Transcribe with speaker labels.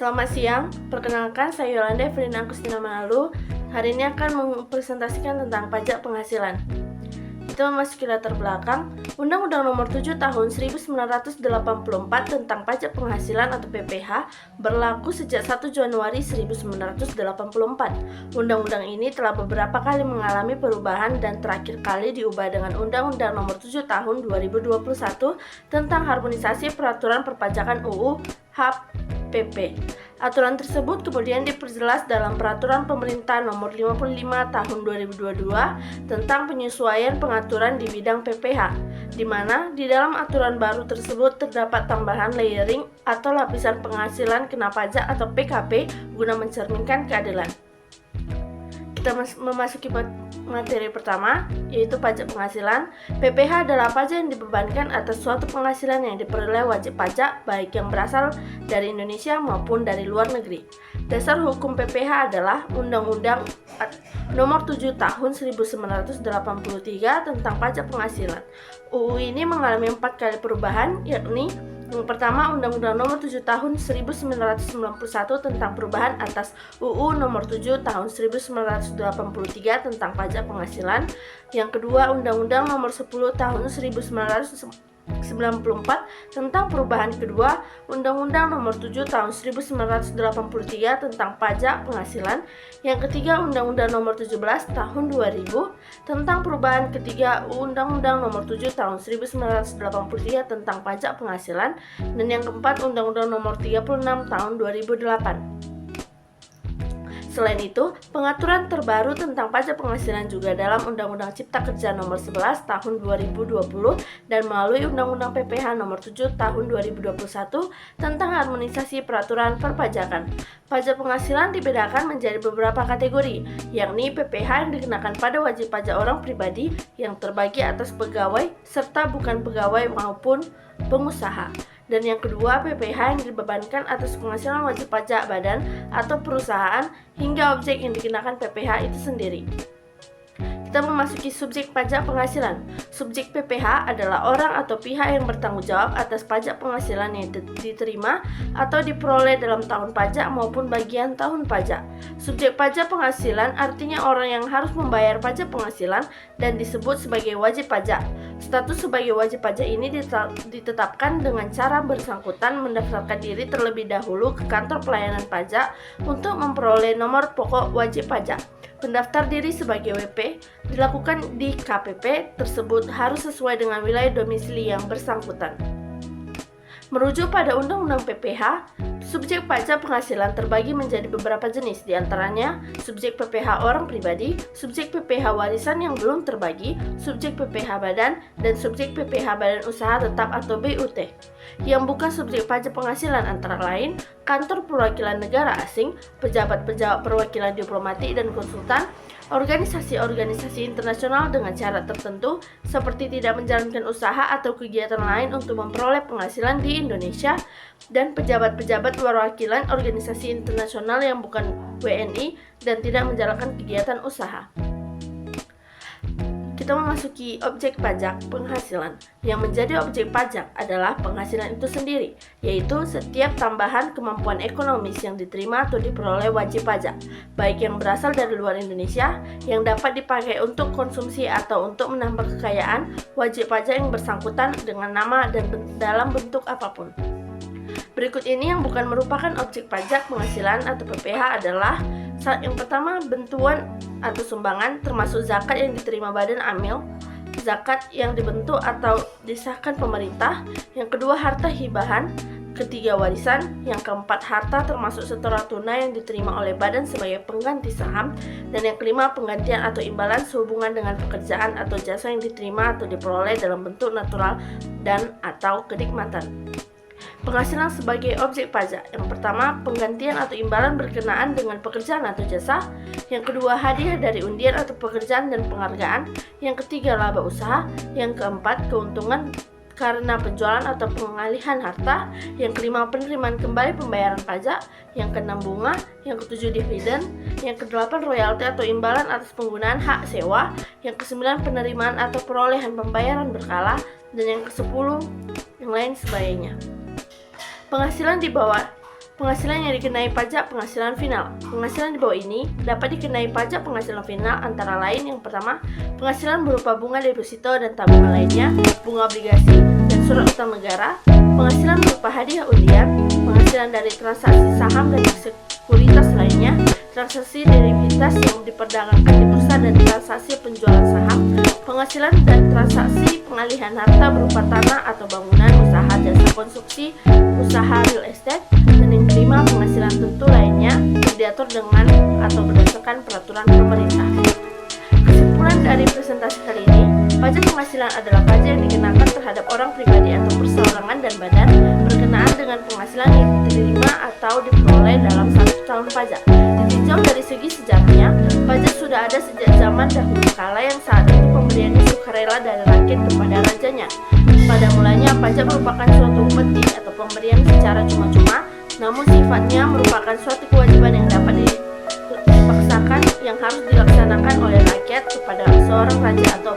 Speaker 1: Selamat siang, perkenalkan saya Yolanda Evelina Agustina Manalu. Hari ini akan mempresentasikan tentang pajak penghasilan. Kita memasuki latar belakang. Undang-Undang Nomor 7 Tahun 1984 tentang Pajak Penghasilan atau PPh berlaku sejak 1 Januari 1984. Undang-undang ini telah beberapa kali mengalami perubahan dan terakhir kali diubah dengan Undang-Undang Nomor 7 Tahun 2021 tentang harmonisasi peraturan perpajakan UU HPP. Aturan tersebut kemudian diperjelas dalam Peraturan Pemerintah Nomor 55 Tahun 2022 tentang penyesuaian pengaturan di bidang PPh, di mana di dalam aturan baru tersebut terdapat tambahan layering atau lapisan penghasilan kena pajak atau PKP guna mencerminkan keadilan. Kita memasuki materi pertama, yaitu pajak penghasilan. PPh adalah pajak yang dibebankan atas suatu penghasilan yang diperoleh wajib pajak, baik yang berasal dari Indonesia maupun dari luar negeri. Dasar hukum PPh adalah Undang-Undang Nomor 7 Tahun 1983 tentang pajak penghasilan. UU ini mengalami 4 kali perubahan, yakni yang pertama, Undang-Undang Nomor 7 Tahun 1991 tentang perubahan atas UU Nomor 7 Tahun 1983 tentang pajak penghasilan. Yang kedua, Undang-Undang Nomor 10 Tahun 1994 tentang perubahan kedua Undang-Undang Nomor 7 Tahun 1983 tentang pajak penghasilan. Yang ketiga, Undang-Undang Nomor 17 Tahun 2000 tentang perubahan ketiga Undang-Undang Nomor 7 Tahun 1983 tentang pajak penghasilan. Dan yang keempat, Undang-Undang Nomor 36 Tahun 2008. Selain itu, pengaturan terbaru tentang pajak penghasilan juga dalam Undang-Undang Cipta Kerja Nomor 11 Tahun 2020 dan melalui Undang-Undang PPh Nomor 7 Tahun 2021 tentang harmonisasi peraturan perpajakan. Pajak penghasilan dibedakan menjadi beberapa kategori, yakni PPh yang dikenakan pada wajib pajak orang pribadi yang terbagi atas pegawai serta bukan pegawai maupun pengusaha. Dan yang kedua, PPh yang dibebankan atas penghasilan wajib pajak badan atau perusahaan hingga objek yang dikenakan PPh itu sendiri. Kita memasuki subjek pajak penghasilan. Subjek PPh adalah orang atau pihak yang bertanggung jawab atas pajak penghasilan yang diterima atau diperoleh dalam tahun pajak maupun bagian tahun pajak. Subjek pajak penghasilan artinya orang yang harus membayar pajak penghasilan dan disebut sebagai wajib pajak. Status sebagai wajib pajak ini ditetapkan dengan cara bersangkutan mendaftarkan diri terlebih dahulu ke kantor pelayanan pajak untuk memperoleh nomor pokok wajib pajak. Pendaftar diri sebagai WP dilakukan di KPP tersebut harus sesuai dengan wilayah domisili yang bersangkutan. Merujuk pada Undang-Undang PPh, subjek pajak penghasilan terbagi menjadi beberapa jenis, diantaranya subjek PPh orang pribadi, subjek PPh warisan yang belum terbagi, subjek PPh badan, dan subjek PPh badan usaha tetap atau BUT. Yang bukan subjek pajak penghasilan antara lain kantor perwakilan negara asing, pejabat-pejabat perwakilan diplomatik dan konsultan, organisasi-organisasi internasional dengan syarat tertentu seperti tidak menjalankan usaha atau kegiatan lain untuk memperoleh penghasilan di Indonesia, dan pejabat-pejabat perwakilan organisasi internasional yang bukan WNI dan tidak menjalankan kegiatan usaha. Kita memasuki objek pajak penghasilan. Yang menjadi objek pajak adalah penghasilan itu sendiri, yaitu setiap tambahan kemampuan ekonomis yang diterima atau diperoleh wajib pajak, baik yang berasal dari luar Indonesia, yang dapat dipakai untuk konsumsi atau untuk menambah kekayaan wajib pajak yang bersangkutan dengan nama dan dalam bentuk apapun. Berikut ini yang bukan merupakan objek pajak penghasilan atau PPh adalah: yang pertama, bantuan atau sumbangan termasuk zakat yang diterima badan amil, zakat yang dibentuk atau disahkan pemerintah. Yang kedua, harta hibahan. Ketiga, warisan. Yang keempat, harta termasuk setoran tunai yang diterima oleh badan sebagai pengganti saham. Dan yang kelima, penggantian atau imbalan sehubungan dengan pekerjaan atau jasa yang diterima atau diperoleh dalam bentuk natural dan atau kenikmatan. Penghasilan sebagai objek pajak. Yang pertama, penggantian atau imbalan berkenaan dengan pekerjaan atau jasa. Yang kedua, hadiah dari undian atau pekerjaan dan penghargaan. Yang ketiga, laba usaha. Yang keempat, keuntungan karena penjualan atau pengalihan harta. Yang kelima, penerimaan kembali pembayaran pajak. Yang keenam, bunga. Yang ketujuh, dividen. Yang kedelapan, royalti atau imbalan atas penggunaan hak sewa. Yang kesembilan, penerimaan atau perolehan pembayaran berkala. Dan yang kesepuluh, yang lain sebagainya. Penghasilan di bawah Penghasilan yang dikenai pajak penghasilan final. Penghasilan di bawah ini dapat dikenai pajak penghasilan final antara lain yang pertama, penghasilan berupa bunga deposito dan tabungan lainnya, bunga obligasi, dan surat utang negara, penghasilan berupa hadiah undian, penghasilan dari transaksi saham dan sekuritas lainnya, transaksi derivatif yang diperdagangkan di bursa dan transaksi penjualan saham, penghasilan dan transaksi pengalihan harta berupa tanah atau bangunan, usaha jasa konstruksi, usaha real estate, dan yang kelima penghasilan tentu lainnya yang diatur dengan atau berdasarkan peraturan pemerintah. Kesimpulan dari presentasi kali ini, pajak penghasilan adalah pajak yang dikenakan terhadap orang pribadi atau perseorangan dan badan berkenaan dengan penghasilan yang diterima atau diperoleh dalam satu tahun pajak. Ditinjau dari segi sejarahnya, pajak sudah ada sejak zaman dahulu kala yang saat itu pemberiannya sukarela dari rakyat kepada rajanya. Pada mulanya, pajak merupakan suatu upeti atau pemberian secara cuma-cuma, namun sifatnya merupakan suatu kewajiban yang dapat dipaksakan yang harus dilaksanakan oleh rakyat kepada seorang raja atau